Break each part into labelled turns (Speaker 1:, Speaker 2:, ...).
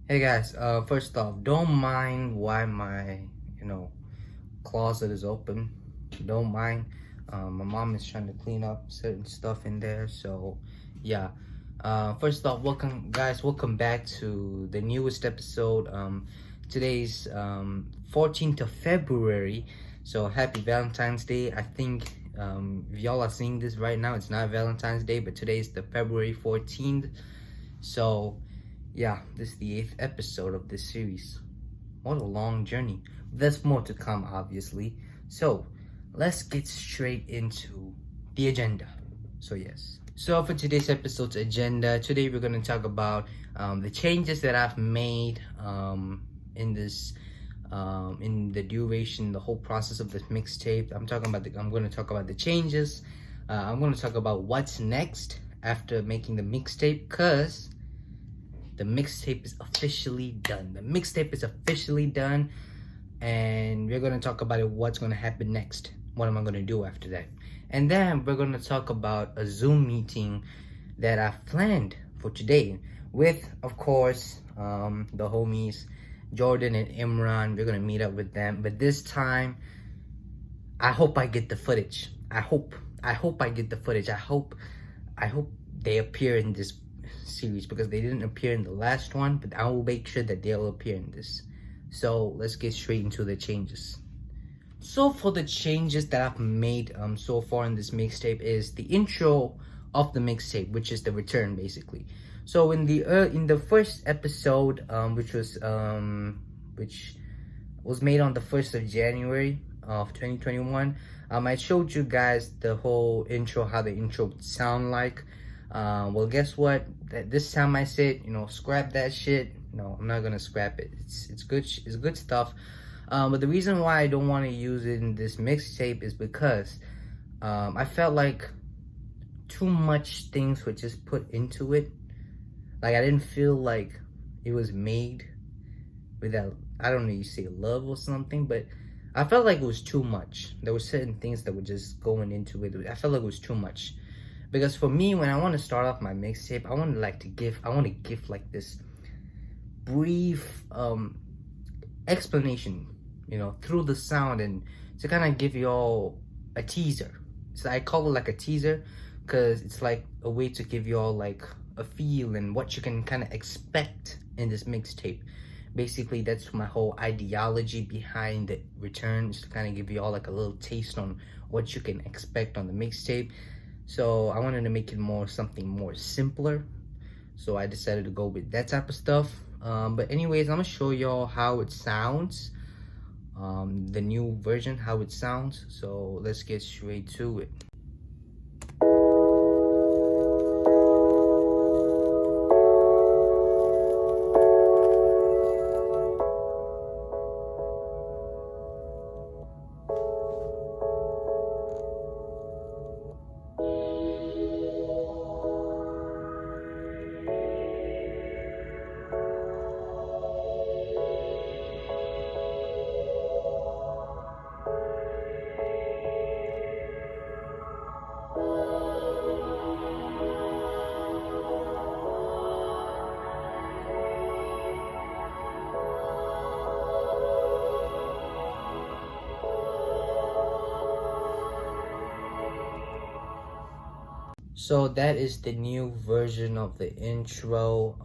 Speaker 1: Hey guys, first off, don't mind why my, you know, closet is open. Don't mind. My mom is trying to clean up certain stuff in there, so yeah. First off, welcome guys, welcome back to the newest episode. Today's 14th of February, so happy Valentine's Day. I think if y'all are seeing this right now, it's not Valentine's Day, but today's the February 14th. So yeah, this is the 8th episode of this series. What a long journey. There's more to come, obviously. So, let's get straight into the agenda. So for today's episode's agenda, today we're going to talk about the changes that I've made in this in the duration, the whole process of this mixtape. I'm going to talk about the changes. I'm going to talk about what's next after making the mixtape, cause the mixtape is officially done. And we're gonna talk about what's gonna happen next. What am I gonna do after that? And then we're gonna talk about a Zoom meeting that I've planned for today with, of course, the homies Jordan and Imran. We're gonna meet up with them, but this time, I hope I get the footage. I hope I get the footage. I hope they appear in this series because they didn't appear in the last one, but I will make sure that they'll appear in this. So let's get straight into the changes. So for the changes that I've made so far in this mixtape is the intro of the mixtape, which is the return basically. So in the first episode, which was made on the 1st of January of 2021, I showed you guys the whole intro, how the intro would sound like. Well, guess what? This time I said, scrap that shit. No, I'm not gonna scrap it. It's good stuff. But the reason why I don't want to use it in this mixtape is because I felt like too much things were just put into it. Like I didn't feel like it was made without, I don't know, you say love or something, but I felt like it was too much. There were certain things that were just going into it. I felt like it was too much. Because for me, when I want to start off my mixtape, I want to give like this brief explanation, through the sound, and to kind of give you all a teaser. So I call it like a teaser because it's like a way to give you all like a feel and what you can kind of expect in this mixtape. Basically, that's my whole ideology behind the return, is to kind of give you all like a little taste on what you can expect on the mixtape. So I wanted to make it something more simpler. So I decided to go with that type of stuff. But anyways, I'm gonna show y'all how it sounds. The new version, how it sounds. So let's get straight to it. So that is the new version of the intro.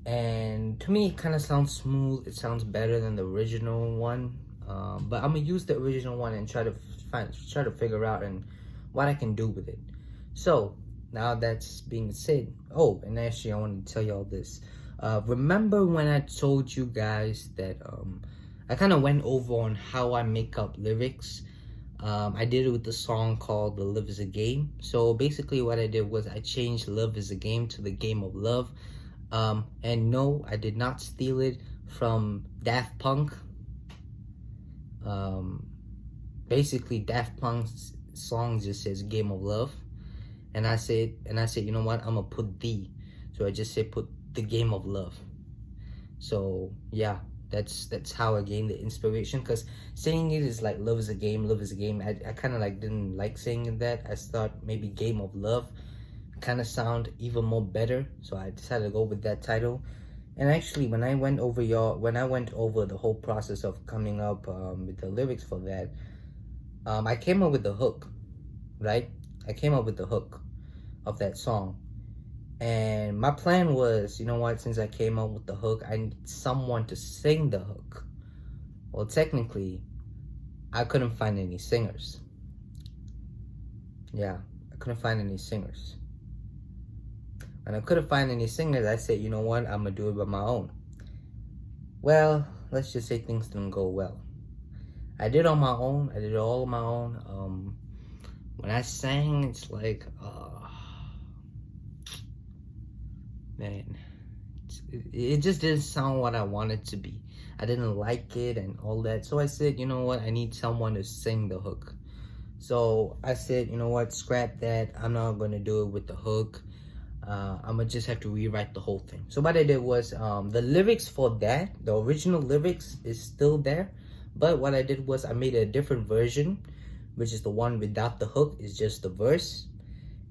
Speaker 1: And to me, it kind of sounds smooth. It sounds better than the original one. But I'm gonna use the original one and try to figure out and what I can do with it. So now that's being said. Oh, and actually, I want to tell y'all this. Remember when I told you guys that I kind of went over on how I make up lyrics. I did it with the song called "The Love Is a Game." So basically, what I did was I changed "Love Is a Game" to "The Game of Love." And no, I did not steal it from Daft Punk. Basically, Daft Punk's song just says "Game of Love," and I said, you know what? I'm gonna put "the," so I just said put "The Game of Love." So yeah, that's how I gained the inspiration, because saying it is like love is a game. I kind of like didn't like saying that. I thought maybe "Game of Love" kind of sound even more better, so I decided to go with that title. And actually, when I went over the whole process of coming up with the lyrics for that, I came up with the hook, right? I came up with the hook of that song. And my plan was, you know what, since I came up with the hook, I need someone to sing the hook. Well, technically, I couldn't find any singers. Yeah, I couldn't find any singers. And I couldn't find any singers. I said, you know what, I'm gonna do it by my own. Well, let's just say things didn't go well. I did it on my own. I did it all on my own. When I sang, it's like, man, it just didn't sound what I wanted to be. I didn't like it and all that. So I said, you know what, I need someone to sing the hook. So I said, you know what, scrap that. I'm not gonna do it with the hook. I'm gonna just have to rewrite the whole thing. So what I did was, the lyrics for that, the original lyrics is still there. But what I did was I made a different version, which is the one without the hook, is just the verse.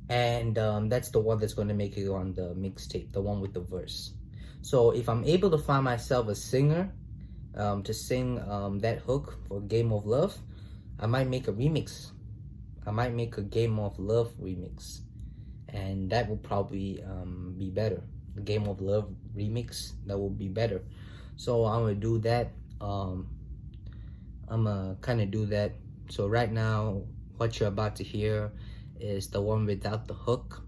Speaker 1: And that's the one that's going to make it on the mixtape, the one with the verse. So if I'm able to find myself a singer to sing that hook for Game of Love, I might make a remix. I might make a Game of Love remix. And that will probably be better. The Game of Love remix, that will be better. So I'm going to do that. I'm going to kind of do that. So right now, what you're about to hear is the one without the hook.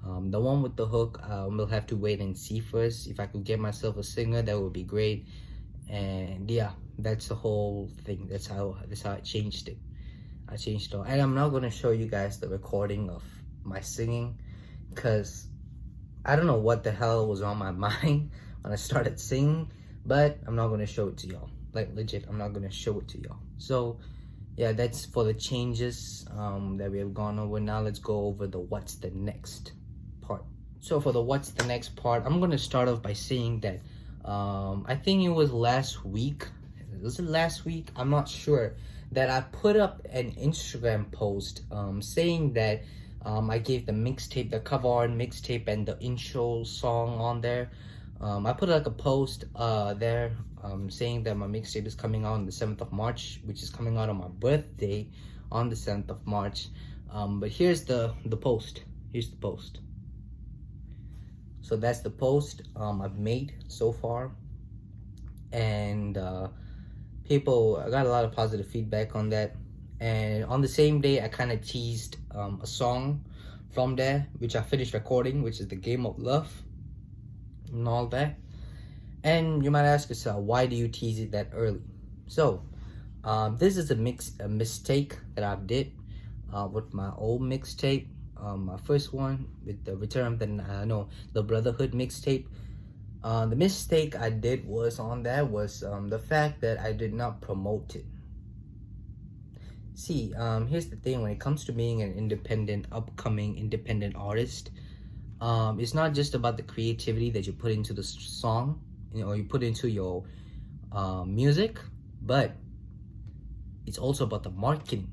Speaker 1: The one with the hook, we'll have to wait and see first. If I could get myself a singer, that would be great. And yeah, that's the whole thing. That's how I changed it. I changed it all. And I'm not going to show you guys the recording of my singing, because I don't know what the hell was on my mind when I started singing, but I'm not going to show it to y'all. Like, legit, I'm not going to show it to y'all. So yeah, that's for the changes that we have gone over. Now let's go over the what's the next part. So for the what's the next part, I'm going to start off by saying that I think it was last week. Was it last week? I'm not sure. That I put up an Instagram post saying that I gave the mixtape, the cover art mixtape, and the intro song on there. I put like a post there saying that my mixtape is coming out on the 7th of March, which is coming out on my birthday on the 7th of March. But here's the post. Here's the post. So that's the post I've made so far. And I got a lot of positive feedback on that. And on the same day, I kind of teased a song from there, which I finished recording, which is the Game of Love and all that. And you might ask yourself, why do you tease it that early? So this is a mistake that I did with my old mixtape, my first one with the Return of the Brotherhood mixtape. The mistake I did was the fact that I did not promote it. See, here's the thing: when it comes to being an upcoming independent artist, it's not just about the creativity that you put into the song, or you put into your music, but it's also about the marketing.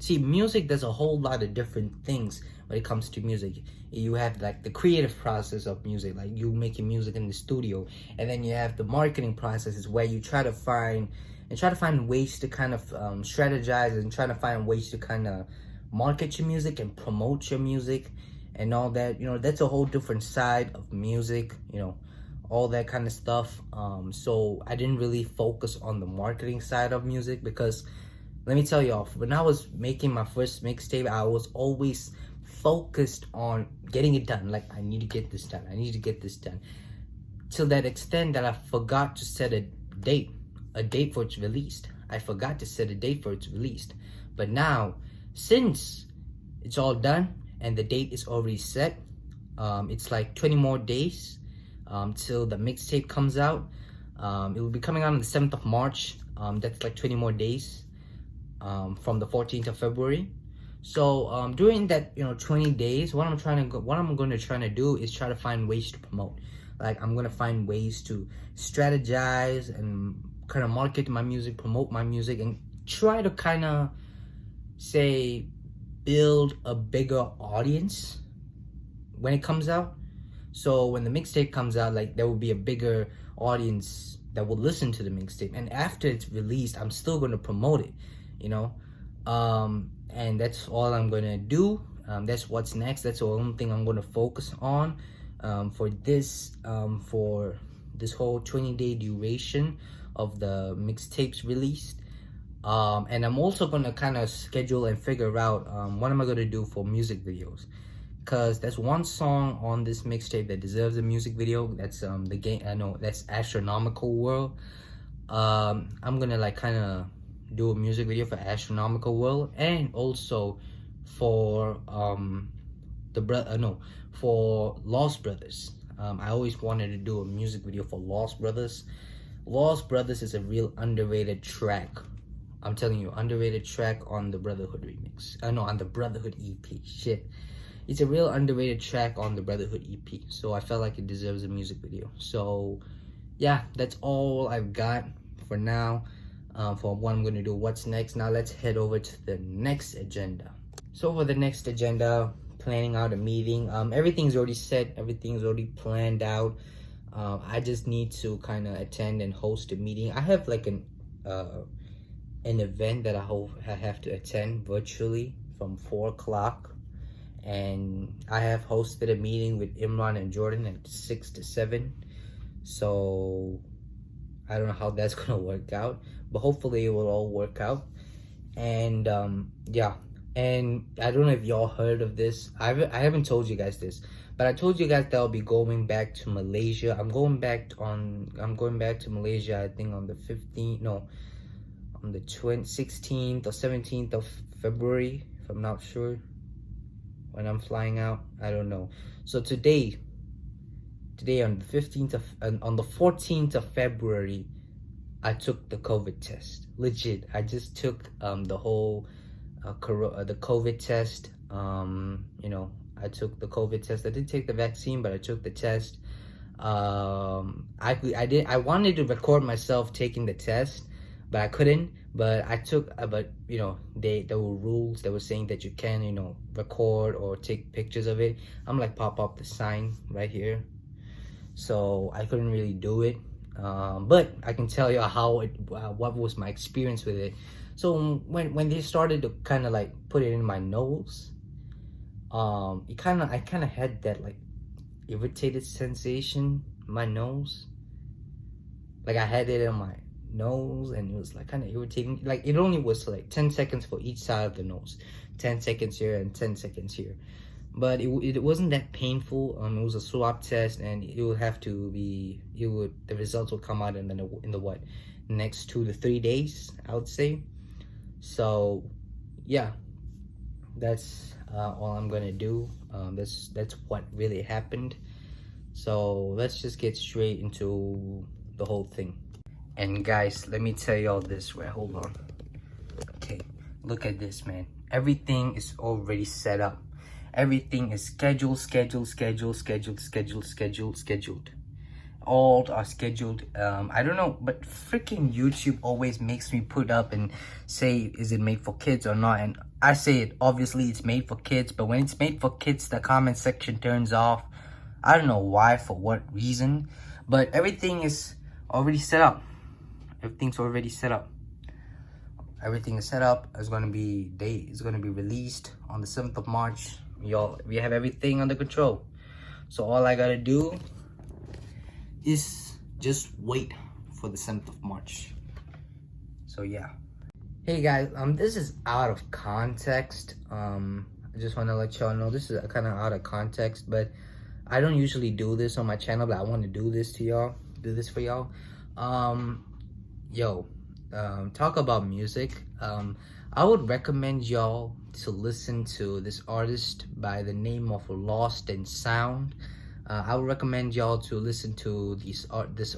Speaker 1: See, music, there's a whole lot of different things when it comes to music. You have like the creative process of music, like you making music in the studio, and then you have the marketing processes where you try to find ways to kind of strategize and try to find ways to kind of market your music and promote your music and all that. That's a whole different side of music, all that kind of stuff. So I didn't really focus on the marketing side of music, because let me tell y'all, when I was making my first mixtape, I was always focused on getting it done. Like, I need to get this done. I need to get this done. To that extent that I forgot to set a date for its released. I forgot to set a date for its released. But now, since it's all done and the date is already set, it's like 20 more days till the mixtape comes out. It will be coming out on the 7th of March. That's like 20 more days from the 14th of February. So during that 20 days, what I'm going to try to do is try to find ways to promote. Like, I'm going to find ways to strategize and kind of market my music, promote my music, and try to kind of build a bigger audience when it comes out. So when the mixtape comes out, like there will be a bigger audience that will listen to the mixtape. And after it's released, I'm still gonna promote it, you know. And that's all I'm gonna do. That's what's next. That's the only thing I'm gonna focus on for this whole 20-day duration of the mixtapes released. And I'm also gonna kind of schedule and figure out what am I gonna do for music videos, because there's one song on this mixtape that deserves a music video. That's the game. I know that's Astronomical World. I'm gonna like kind of do a music video for Astronomical World, and also for for Lost Brothers. I always wanted to do a music video for Lost Brothers. Lost Brothers is a real underrated track. I'm telling you, underrated track on the Brotherhood remix. I know, on the Brotherhood EP. Shit. It's a real underrated track on the Brotherhood EP. So I felt like it deserves a music video. So yeah, that's all I've got for now for what I'm going to do. What's next? Now let's head over to the next agenda. So for the next agenda, planning out a meeting. Everything's already set. Everything's already planned out. I just need to kind of attend and host a meeting. I have like an event that I have to attend virtually from 4 o'clock, and I have hosted a meeting with Imran and Jordan at 6 to 7. So I don't know how that's gonna work out, but hopefully it will all work out. And yeah, and I don't know if y'all heard of this. I haven't told you guys this, but I told you guys that I'll be going back to Malaysia. I'm going back to Malaysia, I think on the 15th, no, on the 16th or 17th of February, if I'm not sure when I'm flying out. I don't know. So today on the 15th of on the 14th of February, I took the COVID test. Legit, I just took the whole the COVID test. You know, I took the COVID test. I didn't take the vaccine, but I took the test. I wanted to record myself taking the test, but I couldn't. But I took, but you know, there were rules that were saying that you can, you know, record or take pictures of it. I'm like, pop up the sign right here. So I couldn't really do it. But I can tell you what was my experience with it. So when they started to kind of like put it in my nose, I kind of had that like irritated sensation in my nose. Like I had it in my nose, and it was like kind of irritating. Like it only was like 10 seconds for each side of the nose, 10 seconds here and 10 seconds here, but it wasn't that painful. It was a swab test, and it would have to be, the results will come out in the next 2 to 3 days, I would say. So yeah, that's all I'm gonna do. That's what really happened. So let's just get straight into the whole thing. And guys, let me tell y'all this, right? Hold on. Okay, look at this, man. Everything is already set up. Everything is scheduled. All are scheduled. I don't know, but freaking YouTube always makes me put up and say, is it made for kids or not? And I say it, obviously it's made for kids, but when it's made for kids, the comment section turns off. I don't know why, for what reason, but everything is already set up. Everything's already set up. Everything is set up. It's gonna be released on the 7th of March. We have everything under control. So all I gotta do is just wait for the 7th of March. So yeah. Hey guys, this is out of context. I just wanna let y'all know this is kind of out of context, but I don't usually do this on my channel, but I want to do this to y'all. Do this for y'all. Talk about music. I would recommend y'all to listen to this artist by the name of Lost in Sound. I would recommend y'all to listen to this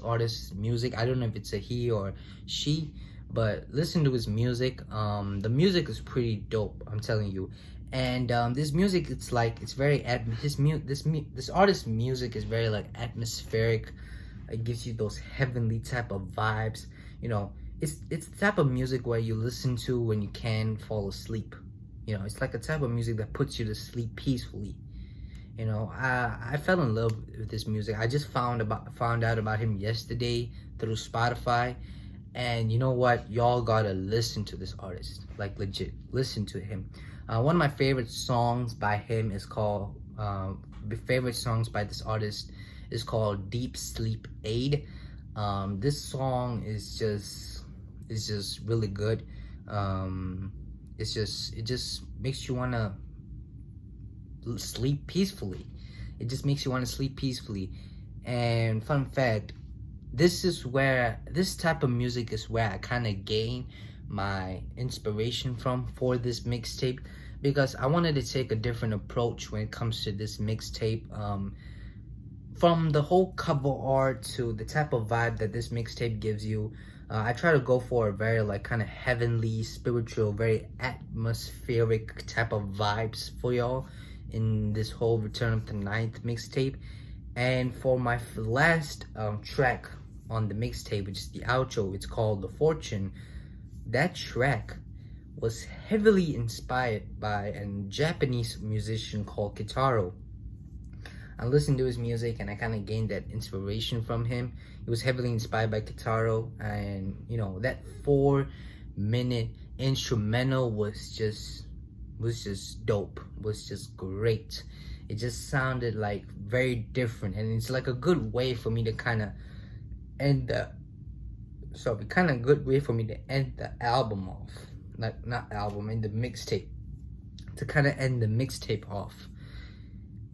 Speaker 1: artist's music. I don't know if it's a he or she, but listen to his music. The music is pretty dope, I'm telling you. And this music, this artist's music is very like atmospheric. It gives you those heavenly type of vibes. You know, it's the type of music where you listen to when you can fall asleep. You know, it's like a type of music that puts you to sleep peacefully. You know, I fell in love with this music. I just found out about him yesterday through Spotify. And you know what? Y'all gotta listen to this artist. Like, legit, listen to him. One of my favorite songs by him is called, favorite songs by this artist is called Deep Sleep Aid. This song is just really good. It just makes you wanna sleep peacefully. It just makes you wanna sleep peacefully. And fun fact, this type of music is where I kind of gain my inspiration from for this mixtape, because I wanted to take a different approach when it comes to this mixtape. From the whole cover art to the type of vibe that this mixtape gives you, I try to go for a very like kind of heavenly, spiritual, very atmospheric type of vibes for y'all in this whole Return of the Ninth mixtape. And for my last track on the mixtape, which is the outro, it's called The Fortune. That track was heavily inspired by a Japanese musician called Kitaro. I listened to his music and I kind of gained that inspiration from him. It was heavily inspired by Kitaro, and you know, that 4-minute instrumental was just dope. Was just great. It just sounded like very different, and it's like a good way for me to kind of end the good way for me to end the album off. Like, not album, end the mixtape. To kind of end the mixtape off.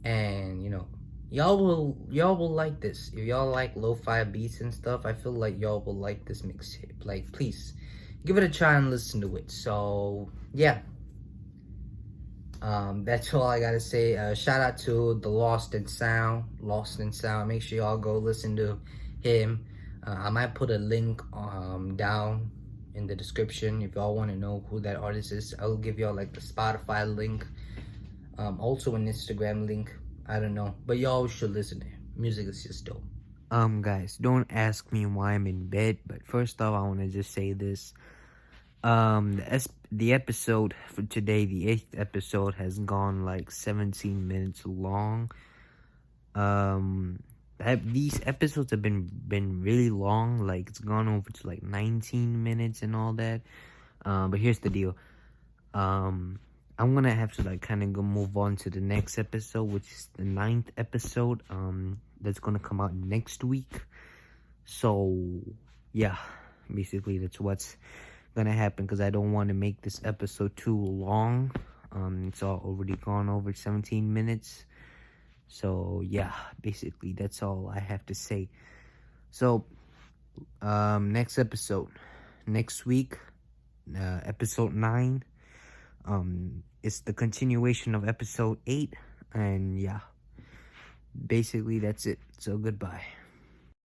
Speaker 1: And you know, y'all will like this. If y'all like lo-fi beats and stuff, I feel like y'all will like this mixtape. Like, please give it a try and listen to it. So yeah, that's all I gotta say. Shout out to the Lost in Sound. Make sure y'all go listen to him. I might put a link down in the description if y'all want to know who that artist is. I'll give y'all like the Spotify link, also an Instagram link. I don't know, but y'all should listen to him. Music is just dope. Guys, don't ask me why I'm in bed, but first off, I want to just say this. The episode for today, the 8th episode, has gone like 17 minutes long. These episodes have been really long. Like, it's gone over to like 19 minutes and all that. But here's the deal. I'm gonna have to like kind of go move on to the next episode, which is the 9th episode. That's gonna come out next week. So yeah, basically that's what's gonna happen, because I don't want to make this episode too long. It's already gone over 17 minutes. So yeah, basically that's all I have to say. So next episode, next week, episode 9. It's the continuation of episode 8, and yeah, basically that's it. So goodbye.